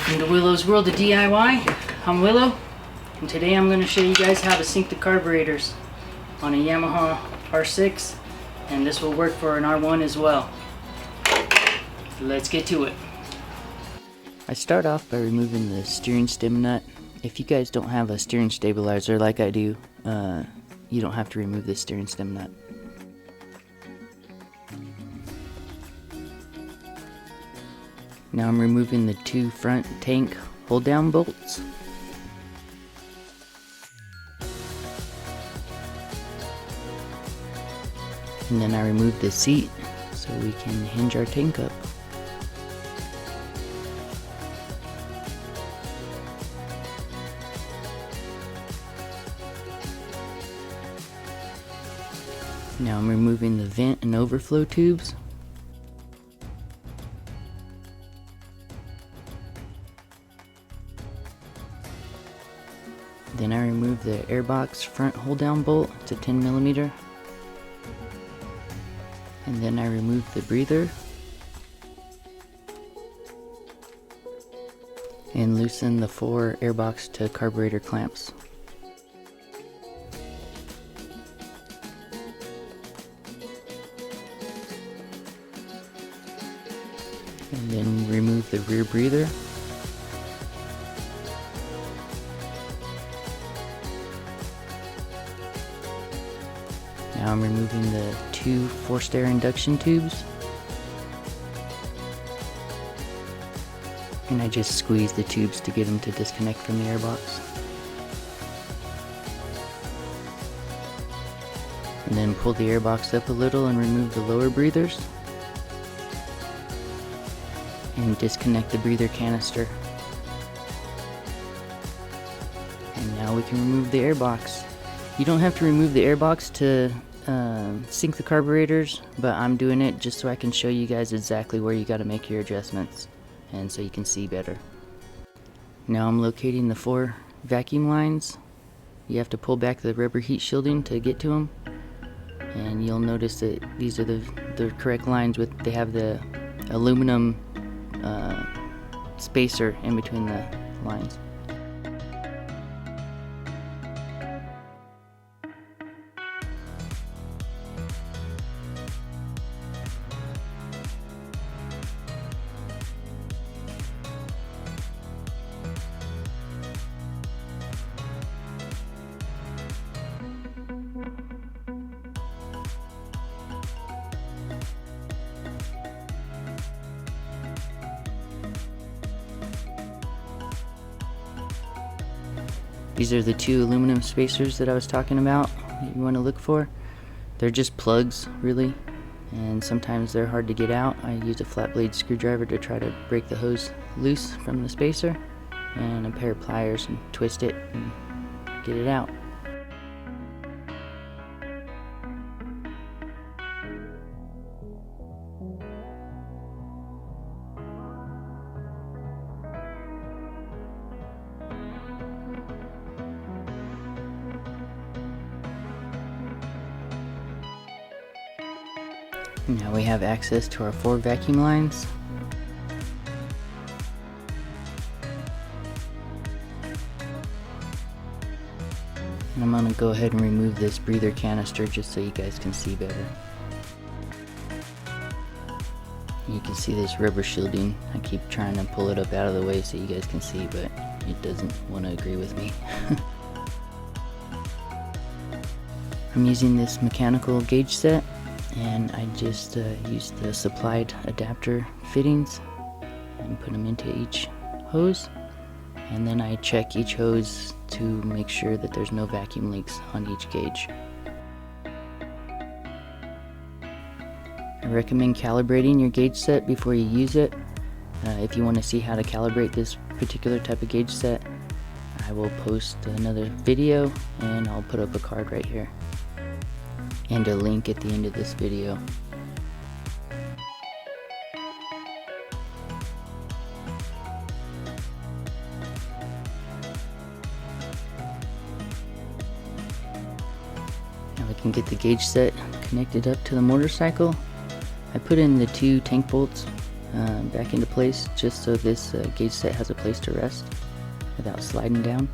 Welcome to Willow's World of DIY. I'm Willow, and today I'm going to show you guys how to sync the carburetors on a Yamaha R6, and this will work for an R1 as well. Let's get to it. I start off by removing the steering stem nut. If you guys don't have a steering stabilizer like I do, you don't have to remove the steering stem nut. Now I'm removing the two front tank hold down bolts. And then I remove the seat so we can hinge our tank up. Now I'm removing the vent and overflow tubes. Then I remove the airbox front hold down bolt. It's a 10mm. And then I remove the breather and loosen the 4 airbox to carburetor clamps. And then remove the rear breather. Now I'm removing the 2 forced air induction tubes, and I just squeeze the tubes to get them to disconnect from the airbox. And then pull the airbox up a little and remove the lower breathers, and disconnect the breather canister. And now we can remove the airbox. You don't have to remove the airbox to sync the carburetors, but I'm doing it just so I can show you guys exactly where you got to make your adjustments and so you can see better. Now I'm locating the 4 vacuum lines. You have to pull back the rubber heat shielding to get to them, and you'll notice that these are the correct lines. They have the aluminum spacer in between the lines. These are the 2 aluminum spacers that I was talking about that you want to look for. They're just plugs, really, and sometimes they're hard to get out. I use a flat blade screwdriver to try to break the hose loose from the spacer, and a pair of pliers and twist it and get it out. Now we have access to our 4 vacuum lines. And I'm going to go ahead and remove this breather canister just so you guys can see better. You can see this rubber shielding. I keep trying to pull it up out of the way so you guys can see, but it doesn't want to agree with me. I'm using this mechanical gauge set, and I just used the supplied adapter fittings and put them into each hose, and then I check each hose to make sure that there's no vacuum leaks on each gauge. I recommend calibrating your gauge set before you use it. If you want to see how to calibrate this particular type of gauge set, I will post another video, and I'll put up a card right here and a link at the end of this video. Now we can get the gauge set connected up to the motorcycle. I put in the 2 tank bolts back into place, just so this gauge set has a place to rest without sliding down.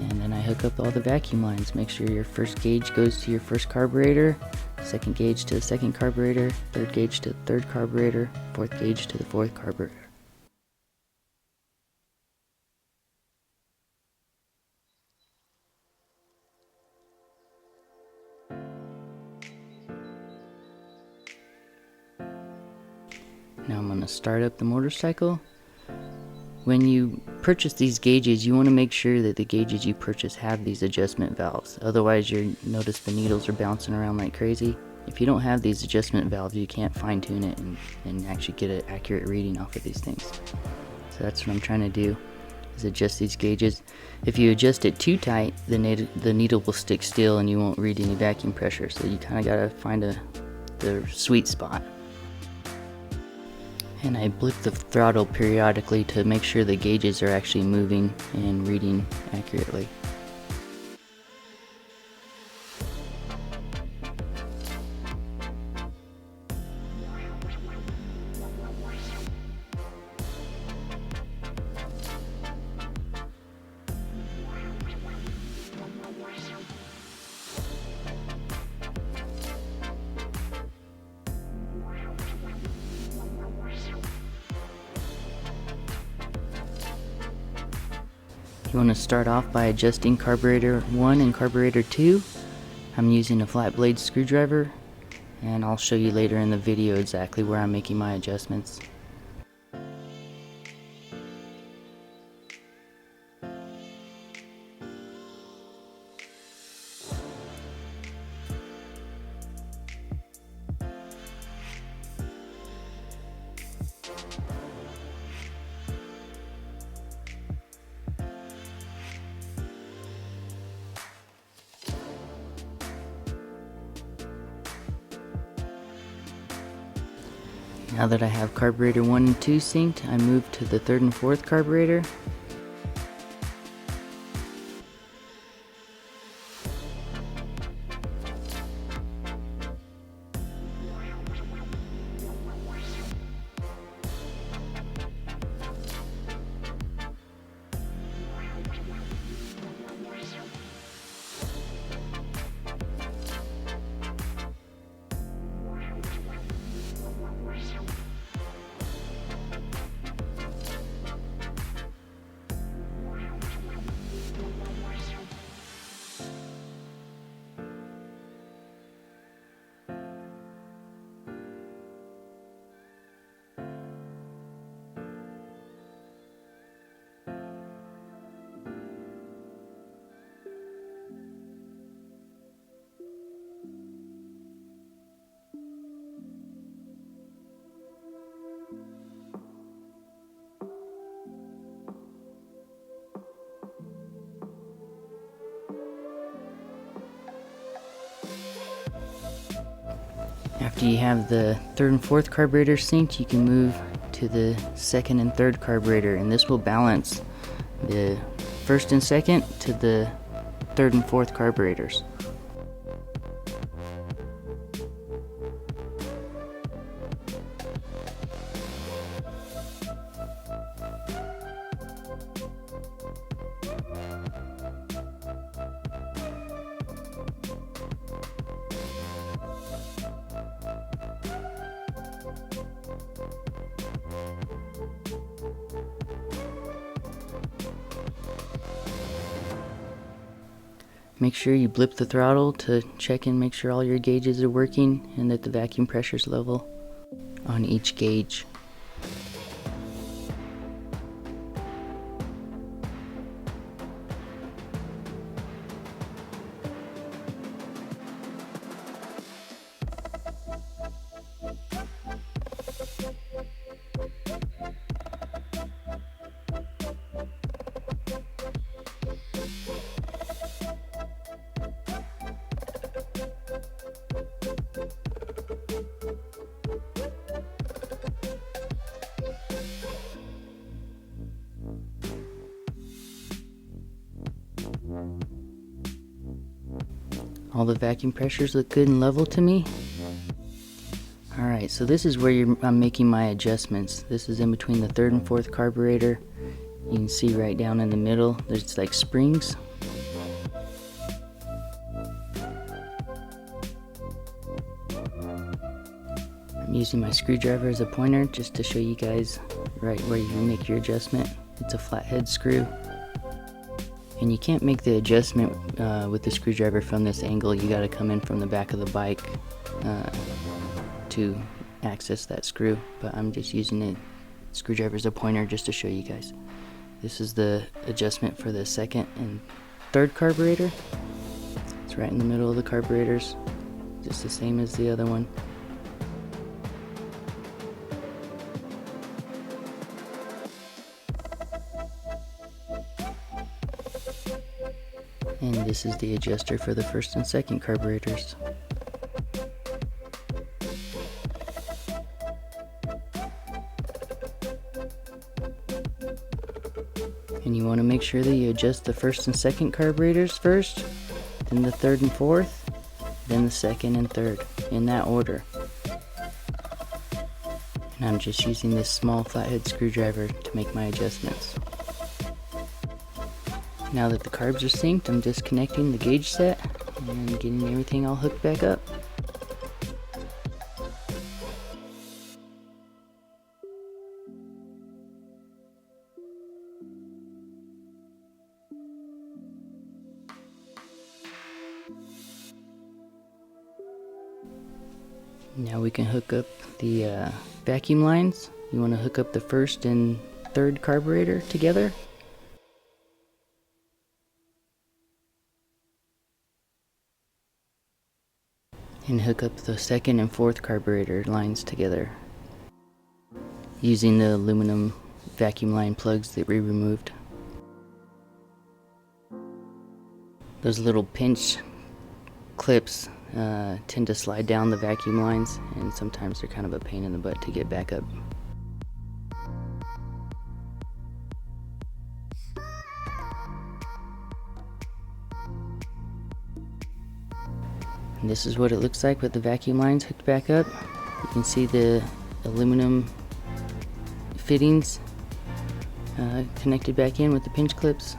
And then I hook up all the vacuum lines. Make sure your first gauge goes to your first carburetor, second gauge to the second carburetor, third gauge to the third carburetor, fourth gauge to the fourth carburetor. Now I'm going to start up the motorcycle. When you purchase these gauges, you want to make sure that the gauges you purchase have these adjustment valves. Otherwise, you'll notice the needles are bouncing around like crazy. If you don't have these adjustment valves, you can't fine tune it and actually get an accurate reading off of these things. So that's what I'm trying to do, is adjust these gauges. If you adjust it too tight, the needle will stick still and you won't read any vacuum pressure. So you kind of got to find the sweet spot. And I blip the throttle periodically to make sure the gauges are actually moving and reading accurately. You want to start off by adjusting carburetor 1 and carburetor 2. I'm using a flat blade screwdriver, and I'll show you later in the video exactly where I'm making my adjustments. Now that I have carburetor 1 and 2 synced, I move to the third and fourth carburetor. After you have the third and fourth carburetor synced, you can move to the second and third carburetor, and this will balance the first and second to the third and fourth carburetors. Make sure you blip the throttle to check and make sure all your gauges are working and that the vacuum pressure is level on each gauge. All the vacuum pressures look good and level to me. Alright, so this is where I'm making my adjustments. This is in between the third and fourth carburetor. You can see right down in the middle, there's like springs. I'm using my screwdriver as a pointer just to show you guys right where you can make your adjustment. It's a flathead screw. And you can't make the adjustment with the screwdriver from this angle. You gotta come in from the back of the bike to access that screw. But I'm just using the screwdriver as a pointer just to show you guys. This is the adjustment for the second and third carburetor. It's right in the middle of the carburetors, just the same as the other one. And this is the adjuster for the first and second carburetors. And you want to make sure that you adjust the first and second carburetors first, then the third and fourth, then the second and third, in that order. And I'm just using this small flathead screwdriver to make my adjustments. Now that the carbs are synced, I'm just connecting the gauge set and getting everything all hooked back up. Now we can hook up the vacuum lines. You want to hook up the first and third carburetor together. And hook up the second and fourth carburetor lines together using the aluminum vacuum line plugs that we removed. Those little pinch clips tend to slide down the vacuum lines, and sometimes they're kind of a pain in the butt to get back up. And this is what it looks like with the vacuum lines hooked back up. You can see the aluminum fittings connected back in with the pinch clips.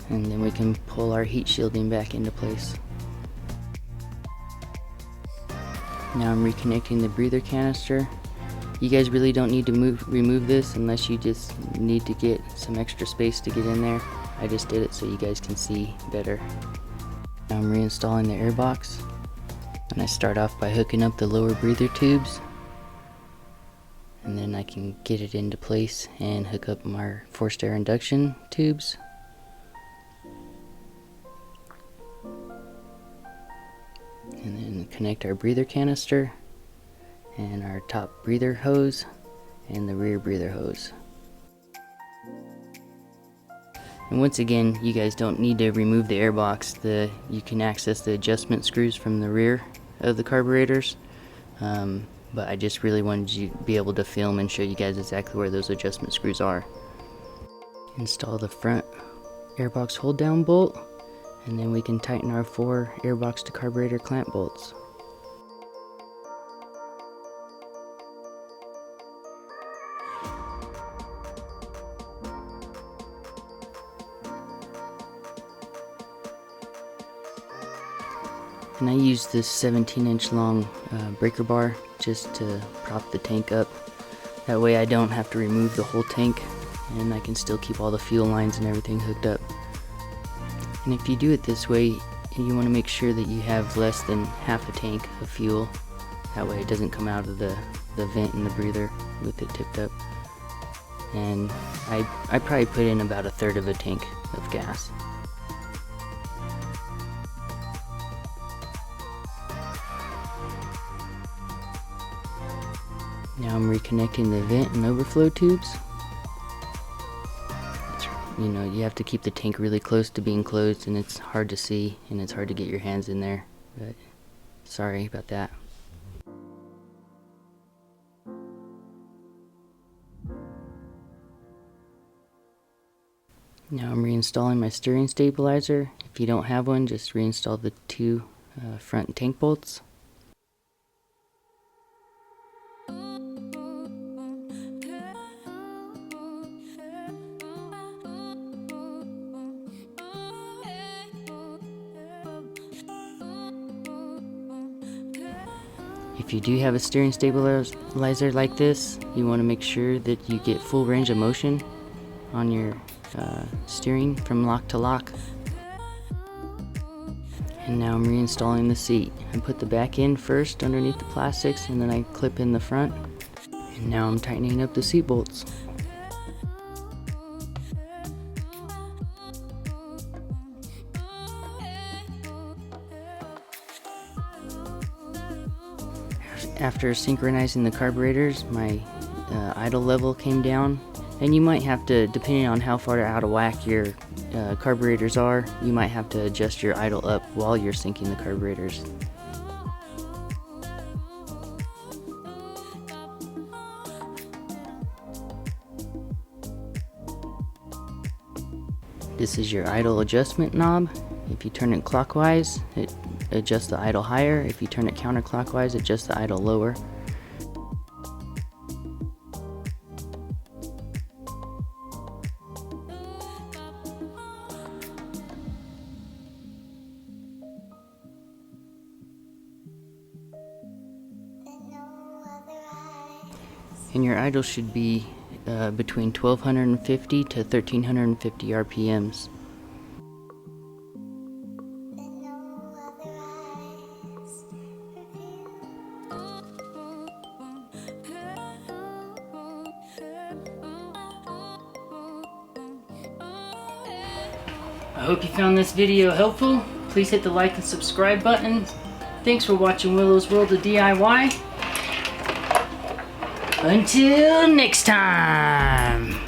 And then we can pull our heat shielding back into place. Now I'm reconnecting the breather canister. You guys really don't need to remove this unless you just need to get some extra space to get in there. I just did it so you guys can see better. Now I'm reinstalling the air box, and I start off by hooking up the lower breather tubes, and then I can get it into place and hook up my forced air induction tubes. And then connect our breather canister and our top breather hose and the rear breather hose. And once again, you guys don't need to remove the air box. You can access the adjustment screws from the rear of the carburetors, but I just really wanted you to be able to film and show you guys exactly where those adjustment screws are. Install the front airbox hold down bolt, and then we can tighten our 4 airbox to carburetor clamp bolts. And I use this 17-inch long breaker bar just to prop the tank up. That way I don't have to remove the whole tank, and I can still keep all the fuel lines and everything hooked up. And if you do it this way, you want to make sure that you have less than half a tank of fuel. That way it doesn't come out of the vent in the breather with it tipped up. And I probably put in about 1/3 of a tank of gas. Now I'm reconnecting the vent and overflow tubes. You have to keep the tank really close to being closed, and it's hard to see and it's hard to get your hands in there, but sorry about that. Now I'm reinstalling my steering stabilizer. If you don't have one, just reinstall the 2 front tank bolts. If you do have a steering stabilizer like this, you want to make sure that you get full range of motion on your steering from lock to lock. And now I'm reinstalling the seat. I put the back in first underneath the plastics, and then I clip in the front. And now I'm tightening up the seat bolts. After synchronizing the carburetors, my idle level came down, and you might have to, depending on how far out of whack your carburetors are, you might have to adjust your idle up while you're syncing the carburetors. This is your idle adjustment knob. If you turn it clockwise, it adjusts the idle higher. If you turn it counterclockwise, it adjusts the idle lower. And your idle should be between 1250 to 1350 RPMs. I hope you found this video helpful. Please hit the like and subscribe button. Thanks for watching Willow's World of DIY. Until next time!